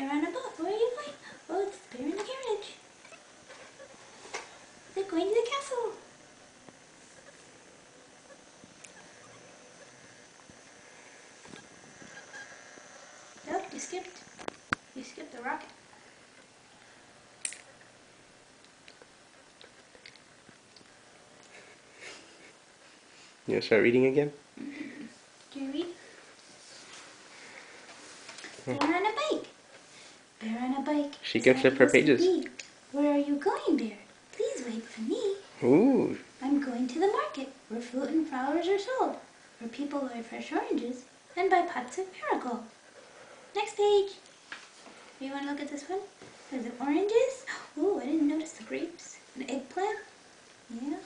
Bear on a boat. Where are you going? Oh, it's the bear in the carriage. They're going to the castle. Oh, you skipped. You skipped the rocket. You gonna start reading again? Can you read? Bear on a bike. Bear on a bike. She can flip her pages. Where are you going, Bear? Please wait for me. Ooh. I'm going to the market where fruit and flowers are sold, where people buy fresh oranges and buy pots of marigold. Next page. Do you want to look at this one? There's the oranges. Ooh, I didn't notice the grapes. An eggplant. Yeah.